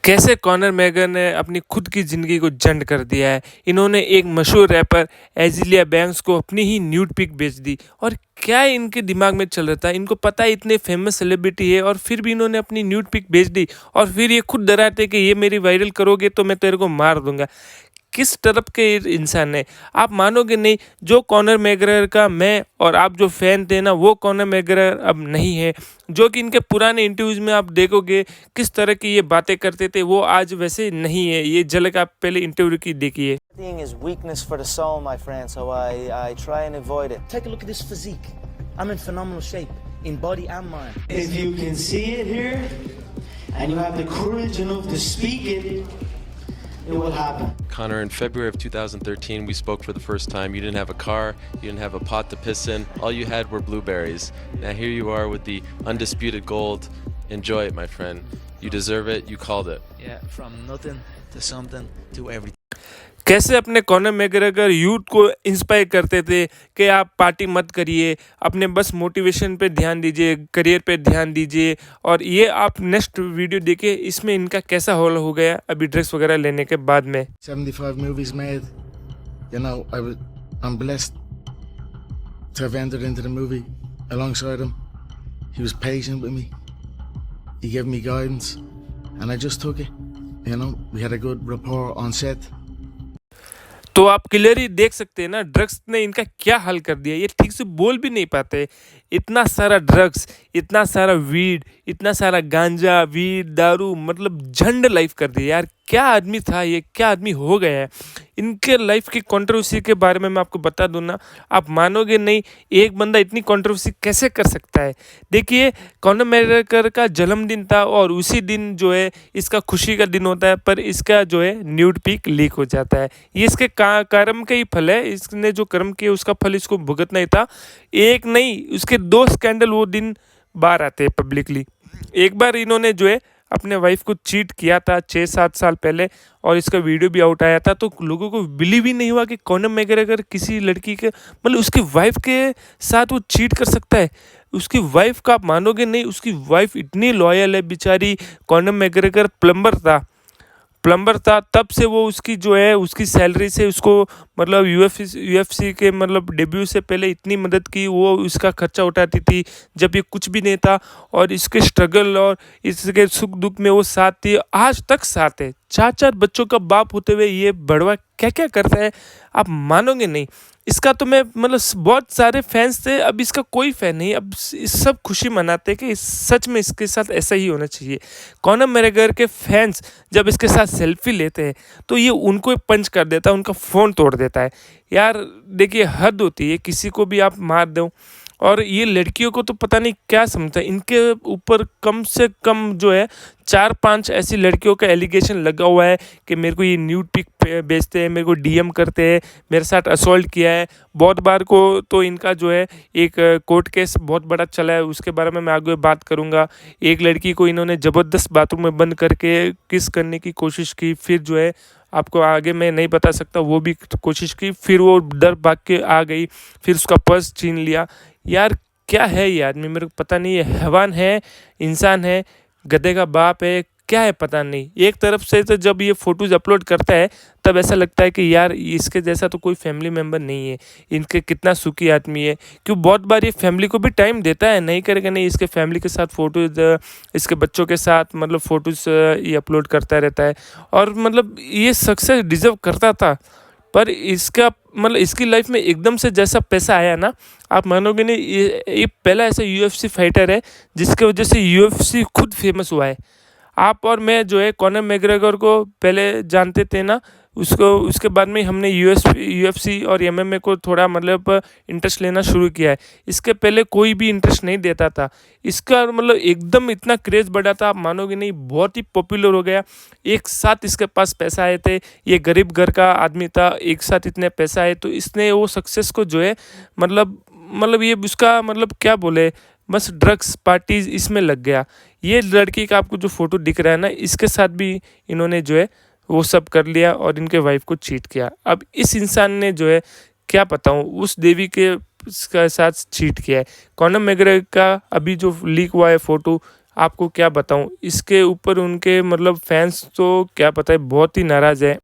कैसे Connor megger ने अपनी खुद की ज़िंदगी को झंड कर दिया है। इन्होंने एक मशहूर रैपर एज़ेलिया बैंक्स को अपनी ही न्यूड पिक बेच दी। और क्या इनके दिमाग में चल रहा था, इनको पता है इतने फेमस सेलिब्रिटी है और फिर भी इन्होंने अपनी न्यूड पिक बेच दी। और फिर ये खुद डराते कि ये मेरी वायरल करोगे तो मैं तेरे को मार दूंगा। किस तरफ के इंसान है, आप मानोगे नहीं। जो कॉनर मैगरेगर का मैं और आप जो फैन थे ना, वो कॉनर मैगरेगर अब नहीं है। जो कि इनके पुराने इंटरव्यूज़ में आप देखोगे किस तरह की ये बातें करते थे, वो आज वैसे नहीं है। ये झलक आप पहले इंटरव्यू की देखिए। Thing is weakness for the soul, my friend, so I try and avoid it. Take a look at this physique. I'm in phenomenal shape, in body and mind. If you can see it here, and you have the courage enough to speak it, it will happen. Connor, in February of 2013, we spoke for the first time. You didn't have a car, you didn't have a pot to piss in. All you had were blueberries. Now here you are with the undisputed gold. Enjoy it, my friend. You deserve it. You called it. Yeah, from nothing to something to everything. कैसे अपने Connor मैगरेगर youth को inspire करते थे कि आप party मत करिए, अपने बस मोटिवेशन पे ध्यान दीजिए, करियर पे ध्यान दीजिए। और ये आप नेक्स्ट वीडियो देखिए, इसमें इनका कैसा हॉल हो गया अभी ड्रग्स वगैरह लेने के बाद में। 75 movies made. You know, I'm blessed to have entered into the movie alongside him. He was patient with me. He gave me guidance, and I just took it. You know, we had a good rapport on set. तो आप clearly देख सकते हैं ना, drugs ने इनका क्या हाल कर दिया। ये ठीक से बोल भी नहीं पाते। इतना सारा ड्रग्स, इतना सारा वीड, इतना सारा गांजा, वीड, दारू, मतलब झंड लाइफ कर दिया यार। क्या आदमी था ये, क्या आदमी हो गया है। इनके लाइफ की कंट्रोवर्सी के बारे में मैं आपको बता दूं ना, आप मानोगे नहीं। एक बंदा इतनी कंट्रोवर्सी कैसे कर सकता है। देखिए, कॉनर मैगरेगर का जन्मदिन था और उसी दिन जो है इसका खुशी का दिन होता है, पर इसका जो है न्यूड पिक लीक हो जाता है। ये इसके कर्म का ही फल है। इसने जो कर्म किया उसका फल इसको भुगतना ही था। एक नहीं, उसके 2 स्कैंडल वो दिन बाहर आते हैं पब्लिकली। एक बार इन्होंने जो है अपने वाइफ को चीट किया था 6-7 साल पहले, और इसका वीडियो भी आउट आया था। तो लोगों को बिलीव ही नहीं हुआ कि कॉनर मैगरेगर किसी लड़की के, मतलब उसकी वाइफ के साथ वो चीट कर सकता है। उसकी वाइफ का आप मानोगे नहीं, उसकी वाइफ इतनी लॉयल है बेचारी। कॉनर मैगरेगर प्लम्बर था तब से वो उसकी जो है उसकी सैलरी से उसको, मतलब यूएफसी के मतलब डेब्यू से पहले इतनी मदद की। वो उसका खर्चा उठाती थी जब ये कुछ भी नहीं था, और इसके स्ट्रगल और इसके सुख दुख में वो साथ थी, आज तक साथ है। 4 बच्चों का बाप होते हुए ये बड़वा क्या क्या करता है, आप मानोगे नहीं। इसका तो मैं मतलब बहुत सारे फैंस थे, अब इसका कोई फ़ैन नहीं। अब सब खुशी मनाते कि सच में इसके साथ ऐसा ही होना चाहिए। कॉनर मैगरेगर के फैंस जब इसके साथ सेल्फी लेते हैं तो ये उनको पंच कर देता है, उनका फ़ोन तोड़ देता है। यार देखिए, हद होती है, किसी को भी आप मार दो। और ये लड़कियों को तो पता नहीं क्या समझता है। इनके ऊपर कम से कम जो है 4-5 ऐसी लड़कियों का एलिगेशन लगा हुआ है कि मेरे को ये न्यूड पिक बेचते हैं, मेरे को डीएम करते हैं, मेरे साथ असॉल्ट किया है बहुत बार को। तो इनका जो है एक कोर्ट केस बहुत बड़ा चला है, उसके बारे में मैं आगे बात करूँगा। एक लड़की को इन्होंने ज़बरदस्त बाथरूम में बंद करके किस करने की कोशिश की, फिर जो है आपको आगे मैं नहीं बता सकता, वो भी कोशिश की, फिर वो डर भाग के आ गई, फिर उसका पर्स छीन लिया। यार क्या है ये आदमी, मेरे को पता नहीं। ये हैवान है, इंसान है, गधे का बाप है, क्या है पता नहीं। एक तरफ से तो जब ये फ़ोटोज़ अपलोड करता है तब ऐसा लगता है कि यार इसके जैसा तो कोई फैमिली मेम्बर नहीं है। इनके कितना सुखी आदमी है, क्यों बहुत बार ये फैमिली को भी टाइम देता है। नहीं करेगा नहीं, इसके फैमिली के साथ फ़ोटोज़, इसके बच्चों के साथ मतलब फ़ोटोज़ ये अपलोड करता रहता है। और मतलब ये सक्सेस डिज़र्व करता था, पर इसका मतलब इसकी लाइफ में एकदम से जैसा पैसा आया ना, आप मानोगे नहीं। ये पहला ऐसा यूएफसी फाइटर है जिसके वजह से यूएफसी खुद फेमस हुआ है। आप और मैं जो है कॉनर मैगरेगर को पहले जानते थे ना, उसके बाद में हमने यूएफसी और एमएमए को थोड़ा मतलब इंटरेस्ट लेना शुरू किया है। इसके पहले कोई भी इंटरेस्ट नहीं देता था। इसका मतलब एकदम इतना क्रेज़ बढ़ा था, आप मानोगे नहीं, बहुत ही पॉपुलर हो गया। एक साथ इसके पास पैसा आए थे, ये गरीब घर का आदमी था, एक साथ इतने पैसा आए तो इसने वो सक्सेस को जो है मतलब ये उसका मतलब क्या बोले, बस ड्रग्स पार्टीज इसमें लग गया। ये लड़की का आपको जो फ़ोटो दिख रहा है ना, इसके साथ भी इन्होंने जो है वो सब कर लिया और इनके वाइफ को चीट किया। अब इस इंसान ने जो है क्या बताऊँ, उस देवी के साथ चीट किया है। कॉनर मैगरेगर का अभी जो लीक हुआ है फ़ोटो, आपको क्या बताऊं, इसके ऊपर उनके मतलब फैंस तो क्या पता है बहुत ही नाराज़ है।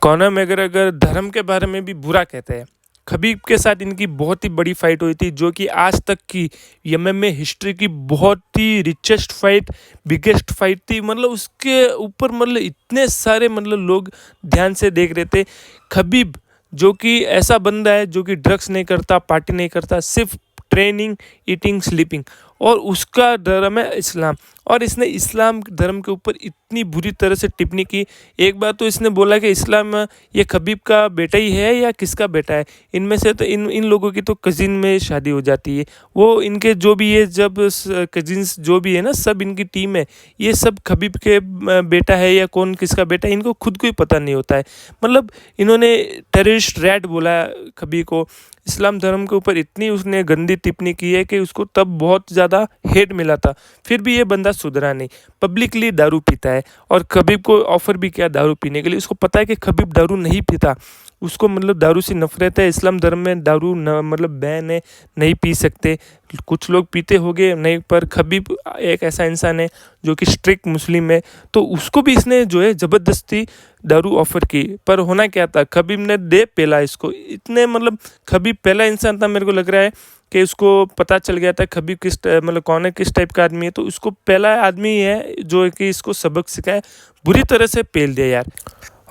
कॉनर मैकग्रेगर धर्म के बारे में भी बुरा कहते हैं। खबीब के साथ इनकी बहुत ही बड़ी फाइट हुई थी, जो कि आज तक की एमएमए हिस्ट्री की बहुत ही रिचेस्ट फाइट, बिगेस्ट फाइट थी। मतलब उसके ऊपर मतलब इतने सारे मतलब लोग ध्यान से देख रहे थे। खबीब जो कि ऐसा बंदा है जो कि ड्रग्स नहीं करता, पार्टी नहीं करता, सिर्फ ट्रेनिंग, ईटिंग, स्लीपिंग, और उसका धर्म है इस्लाम। और इसने इस्लाम धर्म के ऊपर इतनी बुरी तरह से टिप्पणी की। एक बार तो इसने बोला कि इस्लाम ये खबीब का बेटा ही है या किसका बेटा है। इनमें से तो इन लोगों की तो कज़िन में शादी हो जाती है। वो इनके जो भी है, जब कजिन्स जो भी है ना, सब इनकी टीम है, ये सब खबीब के बेटा है या कौन किसका बेटा है, इनको खुद को ही पता नहीं होता है। मतलब इन्होंने टेररिस्ट रैट बोला खबीब को। इस्लाम धर्म के ऊपर इतनी उसने गंदी टिप्पणी की है कि उसको तब बहुत ज़्यादा हेट मिला था। फिर भी ये बंदा सुधरा नहीं, पब्लिकली दारू पीता है। और खबीब को ऑफ़र भी किया दारू पीने के लिए। उसको पता है कि खबीब दारू नहीं पीता, उसको मतलब दारू से नफरत है। इस्लाम धर्म में दारू मतलब बैन है, नहीं पी सकते। कुछ लोग पीते होंगे नहीं, पर खबीब एक ऐसा इंसान है जो कि स्ट्रिक्ट मुस्लिम है, तो उसको भी इसने जो है ज़बरदस्ती दारू ऑफ़र की। पर होना क्या था, खबीब ने दे पेला इसको। इतने मतलब खबीब पहला इंसान था मेरे को लग रहा है कि उसको पता चल गया था खबीब मतलब कौन है, किस टाइप का आदमी है। तो उसको पहला आदमी है जो कि इसको सबक सिखाया, बुरी तरह से पेल दिया यार।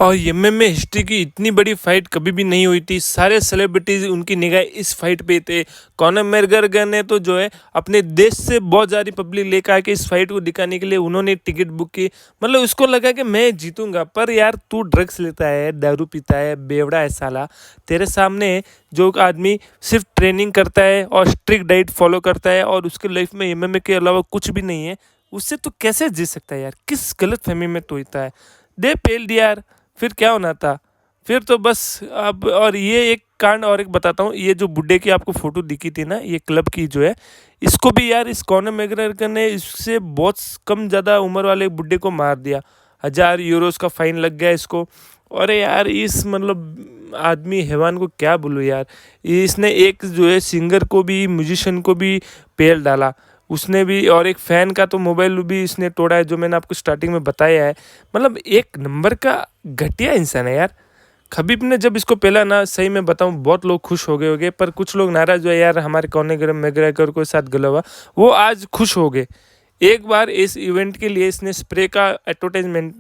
और एमएमए हिस्ट्री की इतनी बड़ी फाइट कभी भी नहीं हुई थी। सारे सेलिब्रिटीज उनकी निगाह इस फाइट पे थे। कॉनर मैकग्रेगर ने तो जो है अपने देश से बहुत ज़्यादा पब्लिक लेकर आके इस फाइट को दिखाने के लिए उन्होंने टिकट बुक की। मतलब उसको लगा कि मैं जीतूंगा। पर यार तू ड्रग्स लेता है, दारू पीता है, बेवड़ा है साला। तेरे सामने जो आदमी सिर्फ ट्रेनिंग करता है और स्ट्रिक्ट डाइट फॉलो करता है और उसके लाइफ में एमएमए के अलावा कुछ भी नहीं है, उससे तो कैसे जी सकता है यार। किस गलत फहमी में तो होता है। दे पेल दिया यार, फिर क्या होना था। फिर तो बस अब। और ये एक कांड और एक बताता हूँ। ये जो बुड्ढे की आपको फ़ोटो दिखी थी ना, ये क्लब की जो है, इसको भी यार इस कॉनर मैकग्रेगर ने इससे बहुत कम ज़्यादा उम्र वाले बुड्ढे को मार दिया। 1000 यूरोज़ का फ़ाइन लग गया इसको। अरे यार इस मतलब आदमी हैवान को क्या बोलूँ यार। इसने एक जो है सिंगर को भी, म्यूजिशियन को भी पेल डाला उसने भी, और एक फ़ैन का तो मोबाइल भी इसने तोड़ा है, जो मैंने आपको स्टार्टिंग में बताया है। मतलब एक नंबर का घटिया इंसान है यार। खबीब ने जब इसको पहला ना, सही में बताऊं, बहुत लोग खुश हो गए होंगे, पर कुछ लोग नाराज़ हुए यार हमारे कॉनर मैकग्रेगर के साथ गला हुआ। वो आज खुश हो गए। एक बार इस इवेंट के लिए इसने स्प्रे का एडवर्टाइजमेंट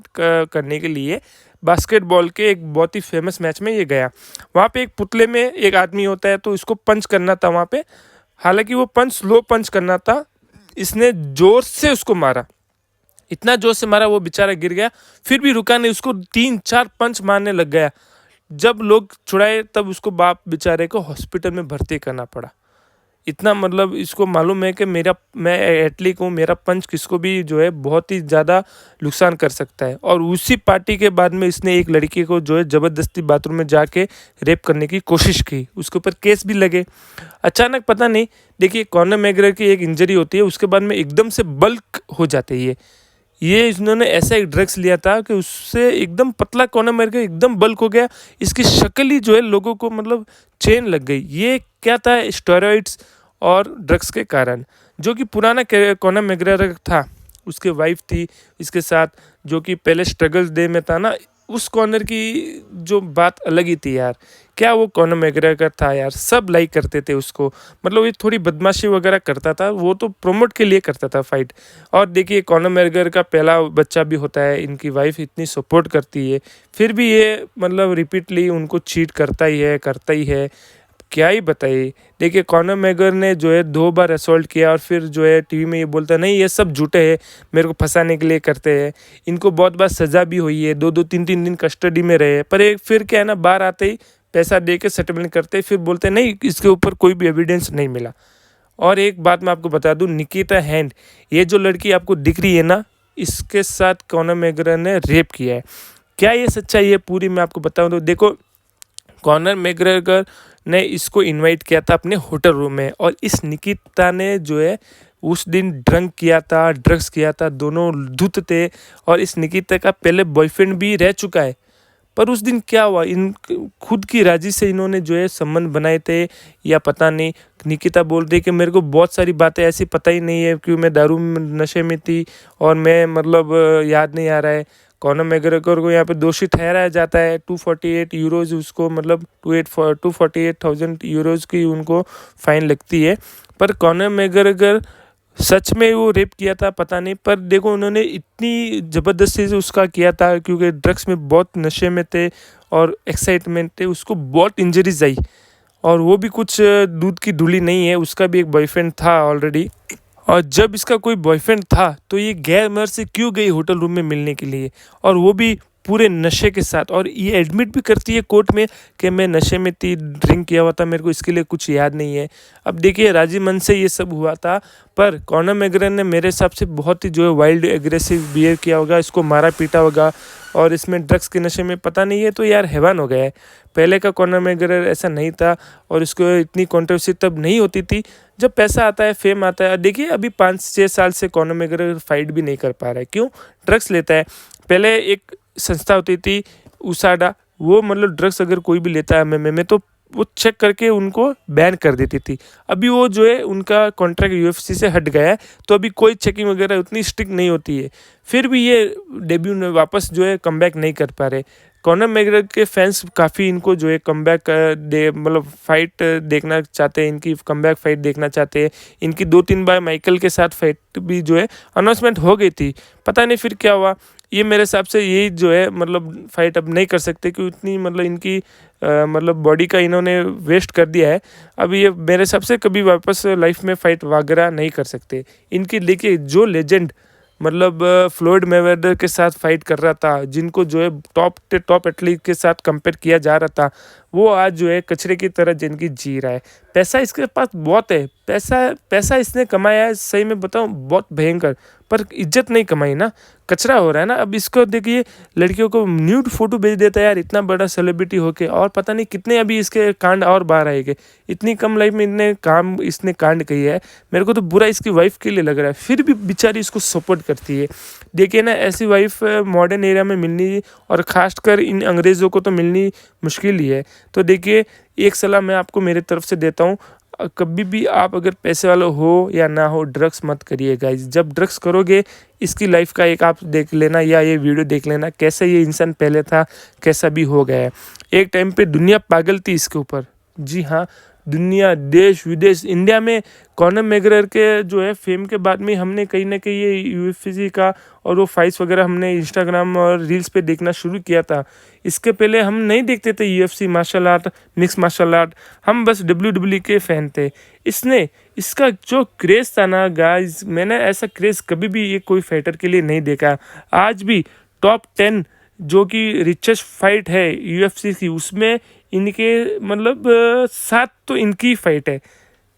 करने के लिए बास्केटबॉल के एक बहुत ही फेमस मैच में ये गया। वहाँ पे एक पुतले में एक आदमी होता है, तो इसको पंच करना था वहाँ पे। हालांकि वो पंच स्लो पंच करना था। इसने जोर से उसको मारा, इतना जोर से मारा वो बेचारा गिर गया। फिर भी रुका नहीं, उसको 3-4 पंच मारने लग गया। जब लोग छुड़ाए तब उसको बाप बेचारे को हॉस्पिटल में भर्ती करना पड़ा। इतना मतलब इसको मालूम है कि मैं एथलीट हूँ, मेरा पंच किसको भी जो है बहुत ही ज़्यादा नुकसान कर सकता है। और उसी पार्टी के बाद में इसने एक लड़की को जो है ज़बरदस्ती बाथरूम में जाके रेप करने की कोशिश की। उसके ऊपर केस भी लगे। अचानक पता नहीं, देखिए कॉनर मैकग्रेगर की एक इंजरी होती है, उसके बाद में एकदम से बल्क हो जाते हैं ये इन्होंने ऐसा एक ड्रग्स लिया था कि उससे एकदम पतला कॉनर मैकग्रेगर एकदम बल्क हो गया। इसकी शक्ल ही जो है लोगों को मतलब चेन लग गई। ये क्या था, स्टेरॉइड्स और ड्रग्स के कारण। जो कि पुराना कॉनर मैकग्रेगर था, उसके वाइफ थी इसके साथ, जो कि पहले स्ट्रगल्स डे में था ना, उस कॉर्नर की जो बात अलग ही थी यार। क्या वो कॉनर मैकग्रेगर था यार, सब लाइक करते थे उसको। मतलब ये थोड़ी बदमाशी वगैरह करता था, वो तो प्रोमोट के लिए करता था फाइट। और देखिए कॉनर मैकग्रेगर का पहला बच्चा भी होता है, इनकी वाइफ इतनी सपोर्ट करती है, फिर भी ये मतलब रिपीटली उनको चीट करता ही है। क्या ही बताइए। देखिए कॉनर मैकग्रेगर ने जो है 2 बार असॉल्ट किया, और फिर जो है टीवी में ये बोलता नहीं ये सब झूठे हैं, मेरे को फंसाने के लिए करते हैं। इनको बहुत बार सज़ा भी हुई है, 2-2 3-3 दिन कस्टडी में रहे। पर एक फिर क्या है ना, बाहर आते ही पैसा दे के सेटलमेंट करते, फिर बोलते नहीं इसके ऊपर कोई भी एविडेंस नहीं मिला। और एक बात मैं आपको बता दूं, निकिता हैंड, ये जो लड़की आपको दिख रही है ना, इसके साथ कॉनर मैकग्रेगर ने रेप किया है। क्या ये सच्चाई है पूरी मैं आपको बताऊं तो देखो, कॉनर मैकग्रेगर ने इसको इनवाइट किया था अपने होटल रूम में, और इस निकिता ने जो है उस दिन ड्रंक किया था, ड्रग्स किया था, दोनों धुत थे। और इस निकिता का पहले बॉयफ्रेंड भी रह चुका है, पर उस दिन क्या हुआ, इन खुद की राजी से इन्होंने जो है संबंध बनाए थे या पता नहीं। निकिता बोल रही कि मेरे को बहुत सारी बातें ऐसी पता ही नहीं है क्योंकि मैं दारू नशे में थी और मैं मतलब याद नहीं आ रहा है। कॉनर मैग्रेगर को यहाँ पे दोषी ठहराया जाता है। 248 यूरोज उसको मतलब 248,000 यूरोज की उनको फाइन लगती है। पर कॉनर मैग्रेगर सच में वो रेप किया था पता नहीं, पर देखो उन्होंने इतनी ज़बरदस्ती से उसका किया था क्योंकि ड्रग्स में बहुत नशे में थे और एक्साइटमेंट थे, उसको बहुत इंजरीज आई। और वो भी कुछ दूध की धूली नहीं है, उसका भी एक बॉयफ्रेंड था ऑलरेडी। और जब इसका कोई बॉयफ्रेंड था तो ये गैर मर्द से क्यों गई होटल रूम में मिलने के लिए, और वो भी पूरे नशे के साथ। और ये एडमिट भी करती है कोर्ट में कि मैं नशे में थी, ड्रिंक किया हुआ था, मेरे को इसके लिए कुछ याद नहीं है। अब देखिए राजी मन से ये सब हुआ था, पर कॉनर मैग्रेगर ने मेरे हिसाब से बहुत ही जो है वाइल्ड एग्रेसिव बिहेव किया होगा, इसको मारा पीटा होगा। और इसमें ड्रग्स के नशे में पता नहीं है तो यार हैवान हो गया है। पहले का कॉनर मैग्रेगर ऐसा नहीं था और इसको इतनी कंट्रोवर्सी तब नहीं होती थी जब पैसा आता है, फेम आता है। देखिए अभी 5-6 साल से कॉनर मैग्रेगर फाइट भी नहीं कर पा रहा है, क्यों? ड्रग्स लेता है। पहले एक संस्था होती थी USADA, वो मतलब ड्रग्स अगर कोई भी लेता है MMA में तो वो चेक करके उनको बैन कर देती थी। अभी वो जो है उनका कॉन्ट्रैक्ट UFC से हट गया है तो अभी कोई चेकिंग वगैरह उतनी स्ट्रिक्ट नहीं होती है। फिर भी ये डेब्यू में वापस जो है कमबैक नहीं कर पा रहे। कॉनर मैग्रेगर के फैंस काफ़ी इनको जो है कमबैक मतलब फाइट देखना चाहते हैं, इनकी कमबैक फाइट देखना चाहते हैं। इनकी 2-3 बार माइकल के साथ फाइट भी जो है अनाउंसमेंट हो गई थी, पता नहीं फिर क्या हुआ। ये मेरे हिसाब से यही जो है मतलब फाइट अब नहीं कर सकते क्योंकि इतनी मतलब इनकी मतलब बॉडी का इन्होंने वेस्ट कर दिया है। अब ये मेरे हिसाब से कभी वापस लाइफ में फाइट वगैरह नहीं कर सकते। इनकी देखिए जो लेजेंड मतलब फ्लोइड मैवेदर के साथ फाइट कर रहा था, जिनको जो है टॉप एथलीट के साथ कंपेयर किया जा रहा था, वो आज जो है कचरे की तरह जिंदगी जी रहा है। पैसा इसके पास बहुत है, पैसा इसने कमाया है, सही में बताऊं बहुत भयंकर, पर इज्जत नहीं कमाई ना, कचरा हो रहा है ना। अब इसको देखिए लड़कियों को न्यूड फोटो भेज देता है यार, इतना बड़ा सेलिब्रिटी होके, और पता नहीं कितने अभी इसके कांड और बाहर आएंगे। इतनी कम लाइफ में इसने कांड कही है। मेरे को तो बुरा इसकी वाइफ के लिए लग रहा है, फिर भी बेचारी इसको सपोर्ट करती है। देखिए ना ऐसी वाइफ मॉडर्न एरिया में मिलनी, और ख़ासकर इन अंग्रेज़ों को तो मिलनी मुश्किल ही है। तो देखिए एक सलाह मैं आपको मेरे तरफ से देता हूँ, कभी भी आप अगर पैसे वाले हो या ना हो, ड्रग्स मत करिए गाइज। जब ड्रग्स करोगे इसकी लाइफ का एक आप देख लेना या ये वीडियो देख लेना कैसे ये इंसान पहले था, कैसा भी हो गया है। एक टाइम पे दुनिया पागल थी इसके ऊपर, जी हाँ, दुनिया, देश विदेश। इंडिया में कॉनर मैग्रेगर के जो है फेम के बाद में हमने कहीं ना कहीं ये UFC का और वो फाइट्स वगैरह हमने इंस्टाग्राम और रील्स पे देखना शुरू किया था। इसके पहले हम नहीं देखते थे UFC, martial art, mix martial art, हम बस WWE के फ़ैन थे। इसका जो क्रेज़ था ना गाइस, मैंने ऐसा क्रेज़ कभी भी ये कोई फाइटर के लिए नहीं देखा। आज भी टॉप 10 जो कि रिचेस्ट फाइट है UFC की, उसमें इनके मतलब 7 तो इनकी फाइट है।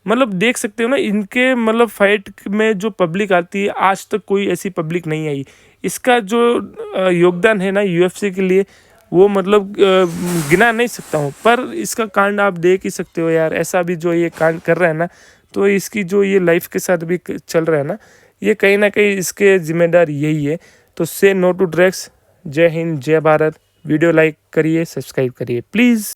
मतलब देख सकते हो ना इनके मतलब फाइट में जो पब्लिक आती है, आज तक कोई ऐसी पब्लिक नहीं आई। इसका जो योगदान है ना UFC के लिए, वो मतलब गिना नहीं सकता हूँ। पर इसका कांड आप देख ही सकते हो यार, ऐसा भी जो ये कांड कर रहा है ना, तो इसकी जो ये लाइफ के साथ भी चल रहा है ना, ये कहीं ना कहीं इसके जिम्मेदार यही है। तो से नो टू ड्रग्स। जय हिंद, जय भारत। वीडियो लाइक करिए, सब्सक्राइब करिए प्लीज़।